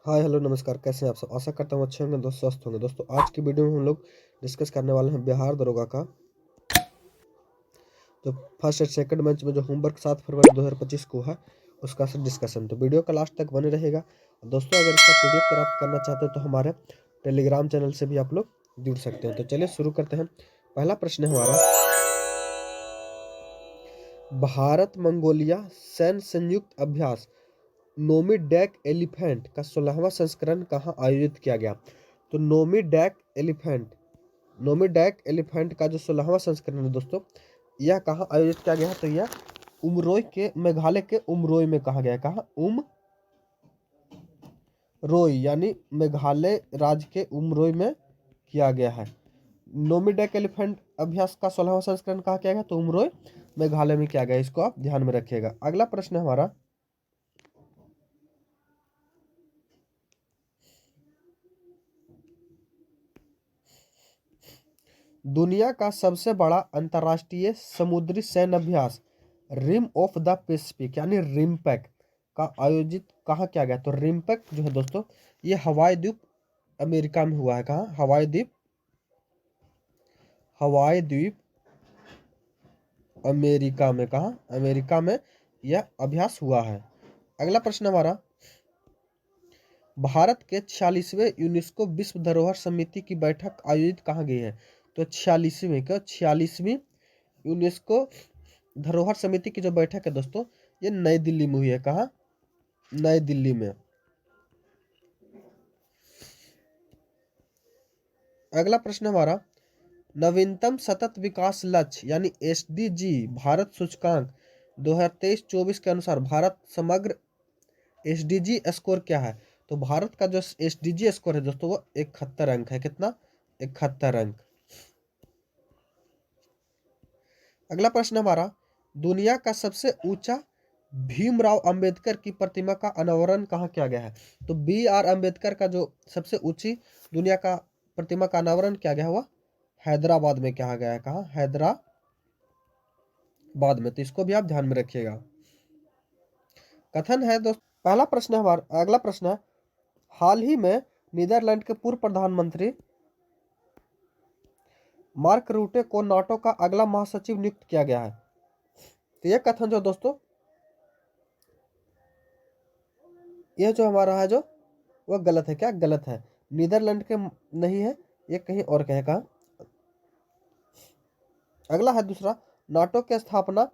Hi hello नमस्कार, कैसे हैं आप सब। आशा करता हूँ अच्छे होंगे दोस्त, स्वस्थ होंगे। दोस्तों आज की वीडियो में हम लोग डिस्कस करने वाले हैं बिहार दरोगा का जो फर्स्ट और सेकंड बेंच में जो होमवर्क 7 फरवरी 2025 को है उसका डिस्कशन। तो वीडियो का लास्ट तक बने रहेगा। दोस्तों अगर इसका पीडीएफ प्राप्त करना चाहते हो तो हमारे टेलीग्राम चैनल से भी आप लोग जुड़ सकते हैं। तो चलिए शुरू करते हैं। पहला प्रश्न है हमारा, भारत मंगोलिया सैन्य संयुक्त अभ्यास नोमी डैक एलिफेंट का 16वां संस्करण कहाँ आयोजित किया गया। तो नोमी डैक एलिफेंट का जो 16वां संस्करण है दोस्तों, यह कहाँ आयोजित किया गया है। तो यह उमरोई के मेघालय के उमरोई में कहा गया है। कहाँ? उमरोई यानी मेघालय राज्य के उमरोई में किया गया है। नोमी डैक एलिफेंट अभ्यास का 16वां संस्करण कहाँ किया गया? तो उमरोई मेघालय में किया गया। इसको आप ध्यान में रखिएगा। अगला प्रश्न है हमारा, दुनिया का सबसे बड़ा अंतर्राष्ट्रीय समुद्री सैन्य अभ्यास रिम ऑफ द पैसिफिक यानी रिमपैक का आयोजित कहाँ किया गया। तो रिमपैक जो है दोस्तों, ये हवाई द्वीप अमेरिका में हुआ है। कहाँ? हवाई द्वीप अमेरिका में। कहाँ? अमेरिका में यह अभ्यास हुआ है। अगला प्रश्न हमारा, भारत के 46वें यूनेस्को विश्व धरोहर समिति की बैठक आयोजित कहाँ गई है। तो 46वीं यूनेस्को धरोहर समिति की जो बैठक है दोस्तों, ये नई दिल्ली में हुई है। कहाँ? नई दिल्ली में। अगला प्रश्न हमारा, नवीनतम सतत विकास लक्ष्य यानी एसडीजी भारत सूचकांक 2023-24 के अनुसार भारत समग्र एसडीजी स्कोर क्या है। तो भारत का जो एसडीजी स्कोर है दोस्तों, वो 71 अंक है। कितना? 71 अंक। अगला प्रश्न हमारा, दुनिया का सबसे ऊंचा भीमराव अंबेडकर की प्रतिमा का अनावरण कहाँ किया गया है। तो बी आर अंबेडकर का जो सबसे ऊंची दुनिया का प्रतिमा का अनावरण किया गया हुआ हैदराबाद में किया गया है। कहाँ? हैदराबाद में। तो इसको भी आप ध्यान में रखिएगा। कथन है दोस्त, पहला प्रश्न है हमारा। अगला प्रश्न है, हाल ही में नीदरलैंड के पूर्व प्रधानमंत्री मार्क रूटे को नाटो का अगला महासचिव नियुक्त किया गया है। तो यह कथन जो दोस्तों, यह जो हमारा है जो वह गलत है। क्या गलत है? नीदरलैंड के नहीं है, ये कहीं और कहे। कहा? अगला है दूसरा, नाटो की स्थापना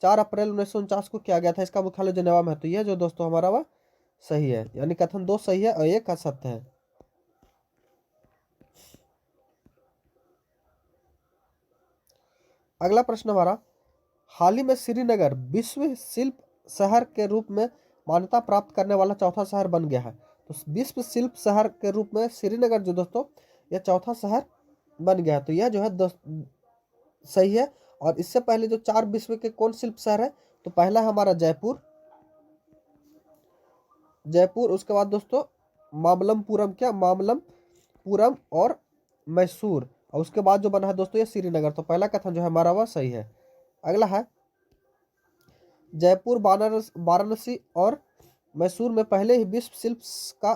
4 अप्रैल 1949 को किया गया था। इसका मुख्यालय जेनेवा में है। तो यह जो दोस्तों हमारा वह सही है, यानी कथन 2 सही है और 1 असत्य है। अगला प्रश्न हमारा, हाल ही में श्रीनगर विश्व शिल्प शहर के रूप में मान्यता प्राप्त करने वाला चौथा शहर बन गया है। तो विश्व शिल्प शहर के रूप में श्रीनगर जो दोस्तों, यह चौथा शहर बन गया है। तो यह जो है सही है। और इससे पहले जो 4 विश्व के कौन शिल्प शहर है, तो पहला है हमारा जयपुर, उसके बाद दोस्तों मामल्लपुरम। क्या? मामल्लपुरम और मैसूर, और उसके बाद जो बना है दोस्तों ये श्रीनगर। तो पहला कथन जो है हमारा वह सही है। अगला है, जयपुर, वाराणसी और मैसूर में पहले ही विश्व शिल्प का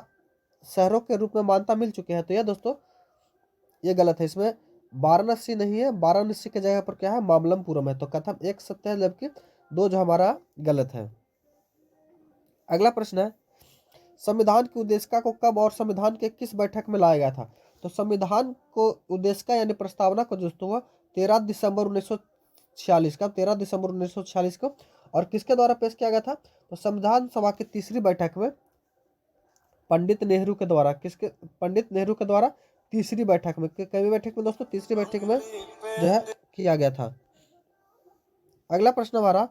शहरों के रूप में मान्यता मिल चुके हैं। तो यह दोस्तों ये गलत है। इसमें वाराणसी नहीं है, वाराणसी के जगह पर क्या है? मामल्लपुरम है। तो कथन 1 सत्य है, जबकि 2 जो हमारा गलत है। अगला प्रश्न है, संविधान की उद्देशिका को कब और संविधान के किस बैठक में लाया गया था। तो संविधान को उद्देशिका यानी प्रस्तावना को दोस्तों हुआ 13 दिसंबर 1946 का, 13 दिसंबर 1946 को। और किसके द्वारा पेश किया गया था? तो संविधान सभा की तीसरी बैठक में पंडित नेहरू के द्वारा। किसके? पंडित नेहरू के द्वारा तीसरी बैठक में। कई बैठक में दोस्तों? तीसरी बैठक में जो है किया गया था। अगला प्रश्न हमारा,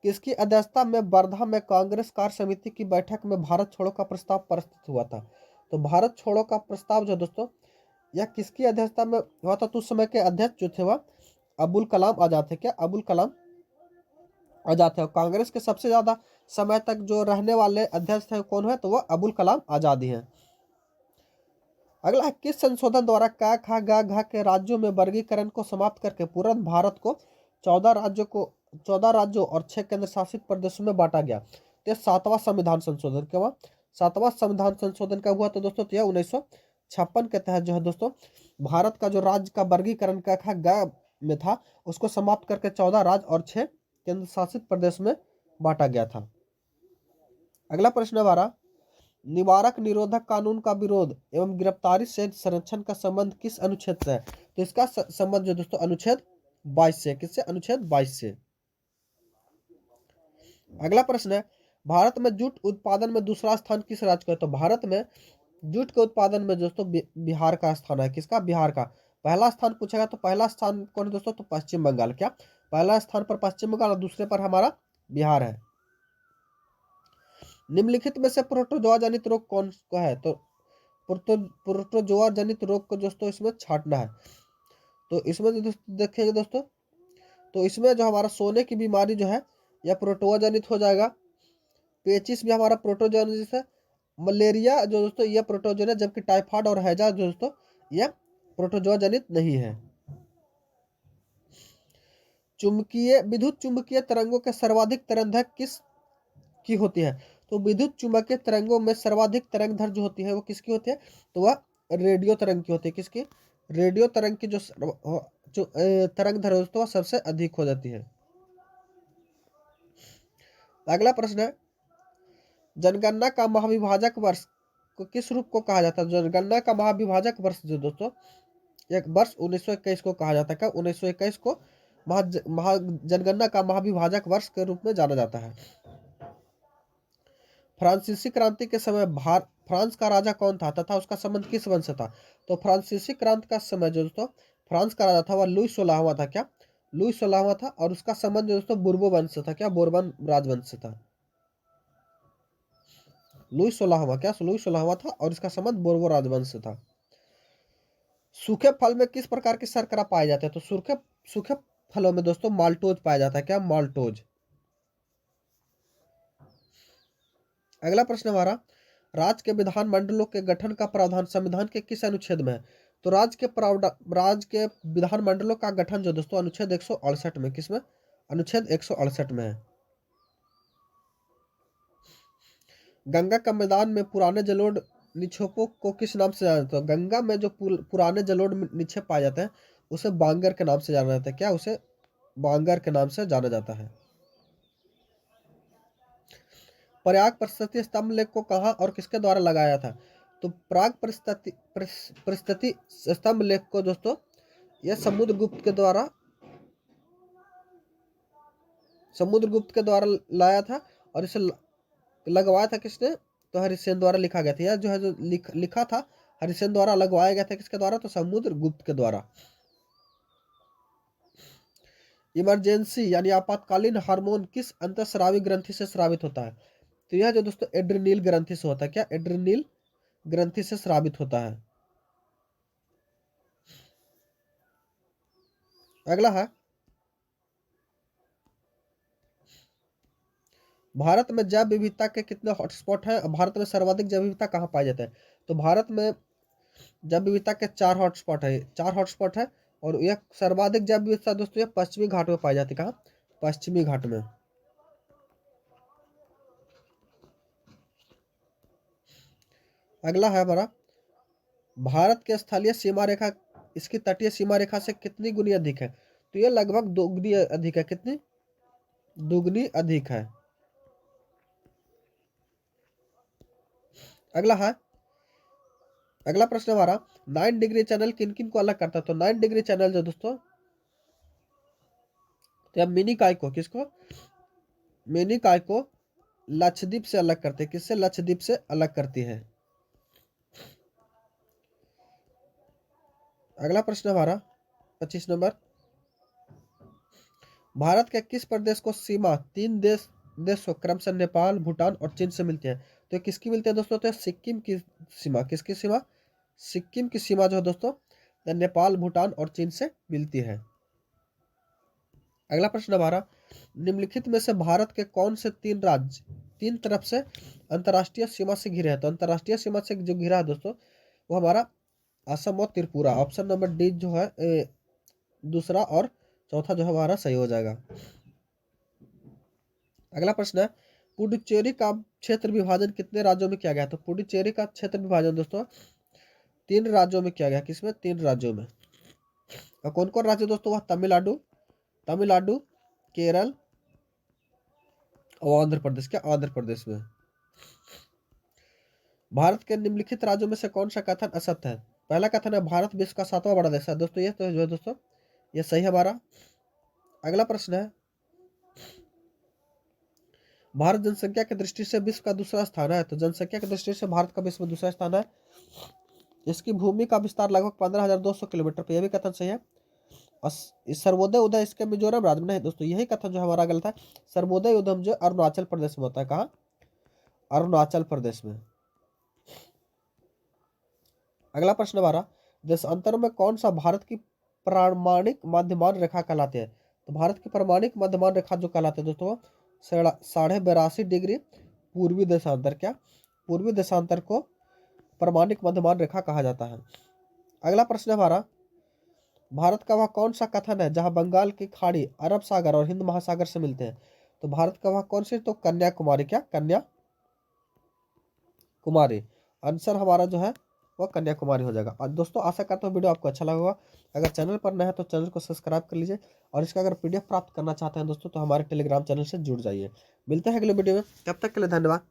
किसकी अध्यक्षता में वर्धा में कांग्रेस कार्य समिति की बैठक में भारत छोड़ो का प्रस्ताव प्रस्तुत हुआ था। तो भारत छोड़ो का प्रस्ताव जो दोस्तों, यह किसकी अध्यक्षता में हुआ था? तो उस समय के अध्यक्ष जो थे वह अबुल कलाम आजाद थे। क्या? अबुल कलाम आजाद थे। और कांग्रेस के सबसे ज्यादा समय तक जो रहने वाले अध्यक्ष थे कौन है? तो वह अबुल कलाम आजाद ही हैं। अगला, किस संशोधन द्वारा क ख ग घ के राज्यों में वर्गीकरण को समाप्त करके पूर्ण भारत को 14 राज्यों और 6 केंद्र शासित प्रदेशों में बांटा गया। तो 7वां संविधान संशोधन के बाद 7वां संविधान संशोधन कब हुआ? तो दोस्तों तो यह 1956 के तहत जो है दोस्तों भारत का जो राज्य का वर्गीकरण का था ग में था, उसको समाप्त करके 14 राज्य और 6 केंद्र शासित प्रदेश में बांटा गया था। अगला प्रश्न है हमारा, निवारक निरोधक कानून का विरोध एवं गिरफ्तारी से संरक्षण का संबंध किस अनुच्छेद से है? तो इसका संबंध जो दोस्तों अनुच्छेद 22 से। किससे? अनुच्छेद 22 से। अगला प्रश्न है, भारत में जूट उत्पादन में दूसरा स्थान किस राज्य का है? तो भारत में जूट के उत्पादन में दोस्तों बिहार का स्थान है। किसका? बिहार का। पहला स्थान पूछेगा तो पहला स्थान कौन है दोस्तों? तो पश्चिम बंगाल। क्या? पहला स्थान पर पश्चिम बंगाल और दूसरे पर हमारा बिहार है। निम्नलिखित में से प्रोटोजोआ जनित रोग कौन सा है? तो प्रोटोजोआ जनित रोग को दोस्तों इसमें छांटना है। तो इसमें देखेंगे दोस्तों, तो इसमें जो हमारा सोने की बीमारी जो है यह प्रोटोजोआ जनित हो जाएगा। पेचिस भी हमारा प्रोटोजोआ जनित है। मलेरिया जो दोस्तों यह प्रोटोजोआ है, जबकि टाइफाइड और हैजा जो दोस्तों यह प्रोटोजोआ जनित नहीं है। चुंबकीय विद्युत चुंबकीय तरंगों के सर्वाधिक तरंगदैर्घ्य किस की होती है? तो विद्युत चुंबकीय तरंगों में सर्वाधिक तरंगदैर्घ्य जो होती है वो किसकी होती है? तो वह रेडियो तरंग की होती है। किसकी? रेडियो तरंग की जो तरंगदैर्घ्य दोस्तों सबसे अधिक हो जाती है। अगला प्रश्न है, जनगणना का महाविभाजक वर्ष को किस रूप को कहा जाता है? जनगणना का महाविभाजक वर्ष जो दोस्तों एक वर्ष 1921 को कहा जाता है। क्या? 1921 को जनगणना का महाविभाजक वर्ष के रूप में जाना जाता है। फ्रांसीसी क्रांति के समय फ्रांस का राजा कौन था तथा उसका संबंध किस वंश से था? तो फ्रांसीसी क्रांति का समय जो दोस्तों फ्रांस का राजा था वह लुई 16वां था। क्या? लुई 16वां था और उसका संबंध जो दोस्तों बुर्बो वंश से था। क्या? बोरबन राजवंश से था। लुई 16वां क्या? लुई 16वां था और इसका संबंध बोर्बो राजवंश से था। सूखे फल में किस प्रकार की शर्करा पाए जाते हैं? तो सूखे फलों में दोस्तों माल्टोज पाया जाता है। क्या? माल्टोज। अगला प्रश्न हमारा, राज्य के विधान मंडलों के गठन का प्रावधान संविधान के किस अनुच्छेद में है? तो राज्य के विधान मंडलों का गठन जो दोस्तों अनुच्छेद 168 में। किसमें? अनुच्छेद 168 में है। गंगा का मैदान में पुराने जलोढ़ निक्षेपों को किस नाम से जाना जाता है? गंगा में जो पुराने जलोढ़ निक्षेप पाए जाते हैं उसे बांगर के नाम से जाना जाता है। क्या? उसे बांगर के नाम से जाना जाता है। प्रयाग परिस्थिति स्तंभ लेख को कहाँ और किसके द्वारा लगाया था? तो प्राग परिस्थिति स्तंभ लेख को दोस्तों यह समुद्रगुप्त के द्वारा लाया था और इसे लगवाया था किसने? तो हरिसेन द्वारा लिखा गया था। यह जो है जो लिखा था हरिसेन द्वारा, लगवाया गया था किसके द्वारा? तो समुद्रगुप्त के द्वारा। इमरजेंसी यानी आपातकालीन हार्मोन किस अंतःस्रावी ग्रंथि से स्रावित होता है? तो यह जो दोस्तों एड्रिनल ग्रंथि से होता है। क्या? एड्रिनल ग्रंथि से स्रावित होता है। अगला है, भारत में जैव विविधता के कितने हॉटस्पॉट हैं? भारत में सर्वाधिक जैव विविधता कहाँ पाई जाती है? तो भारत में जैव विविधता के 4 हॉटस्पॉट है। 4 हॉटस्पॉट है और यह सर्वाधिक जैव विविधता दोस्तों यह पश्चिमी घाट में पाई जाती है। कहाँ? पश्चिमी घाट में। अगला है हमारा, भारत के स्थलीय सीमा रेखा इसकी तटीय सीमा रेखा से कितनी गुनी अधिक है? तो यह लगभग दोगुनी अधिक है। कितनी? दुगनी अधिक है। अगला प्रश्न हमारा, 9 डिग्री चैनल किन किन को अलग करता है? तो 9 डिग्री चैनल जो दोस्तों तो अब मिनी काय को किसको? मिनी काय को लक्षद्वीप से अलग करते हैं। किससे? लक्षद्वीप से अलग करती है। अगला प्रश्न हमारा 25 नंबर, भारत के किस प्रदेश को सीमा 3 देशों क्रमशः नेपाल, भूटान और चीन से मिलती है? तो किसकी मिलती है दोस्तों? तो सिक्किम की सीमा। किसकी सीमा? सिक्किम की सीमा जो है दोस्तों नेपाल, भूटान और चीन से मिलती है। अगला प्रश्न हमारा, निम्नलिखित में से भारत के कौन से 3 राज्य 3 तरफ से अंतर्राष्ट्रीय सीमा से घिरे हैं? तो अंतर्राष्ट्रीय सीमा से जो घिरा है दोस्तों वो हमारा असम और त्रिपुरा। ऑप्शन नंबर डी जो है दूसरा और चौथा जो है हमारा सही हो जाएगा। अगला प्रश्न है, पुडुचेरी का क्षेत्र विभाजन कितने राज्यों में किया गया? तो पुडुचेरी का क्षेत्र विभाजन दोस्तों 3 राज्यों में किया गया। किसमें? 3 राज्यों में। और कौन कौन राज्य दोस्तों? वह तमिलनाडु, केरल और आंध्र प्रदेश। क्या? आंध्र प्रदेश में। भारत के निम्नलिखित राज्यों में से कौन सा कथन असत्य है? पहला कथन है भारत विश्व का 7वां बड़ा देश है। दोस्तों ये तो जो है दोस्तों ये सही है हमारा। अगला प्रश्न है, भारत जनसंख्या की दृष्टि से विश्व का दूसरा स्थान है। तो जनसंख्या की दृष्टि से भारत का विश्व में दूसरा स्थान है। इसकी भूमि का विस्तार लगभग 15,200 किलोमीटर पर। यह भी कथन सही है। और सर्वोदय उदय इसके मिजोरम राज्य में नहीं दोस्तों, यही कथन जो हमारा गलत है। सर्वोदय उदय जो अरुणाचल प्रदेश में होता है। कहाँ? अरुणाचल प्रदेश में। अगला प्रश्न हमारा, देशांतर में कौन सा भारत की प्रामाणिक मध्यमान रेखा कहलाती है? तो भारत की प्रामाणिक मध्यमान रेखा जो कहलाती है दोस्तों 82.5 डिग्री पूर्वी देशांतर। क्या? पूर्वी देशांतर को प्रामाणिक मध्यमान रेखा कहा जाता है। अगला प्रश्न हमारा, भारत का वह कौन सा कथन है जहां बंगाल की खाड़ी अरब सागर और हिंद महासागर से मिलते हैं? तो भारत का वह कौन सी? तो कन्याकुमारी। क्या? कन्याकुमारी। आंसर हमारा जो है वो कन्याकुमारी हो जाएगा। और दोस्तों आशा करता हूँ वीडियो आपको अच्छा लगा होगा। अगर चैनल पर नया है तो चैनल को सब्सक्राइब कर लीजिए, और इसका अगर पीडीएफ प्राप्त करना चाहते हैं दोस्तों तो हमारे टेलीग्राम चैनल से जुड़ जाइए। मिलते हैं अगले वीडियो में, तब तक के लिए धन्यवाद।